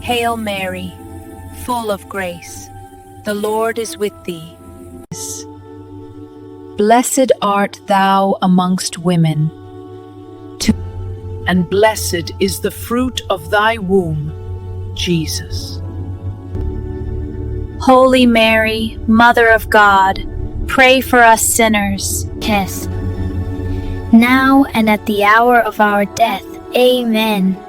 Hail Mary, full of grace, the Lord is with thee. Blessed art thou amongst women, and blessed is the fruit of thy womb, Jesus. Holy Mary, Mother of God, pray for us sinners. Yes. Now and at the hour of our death. Amen.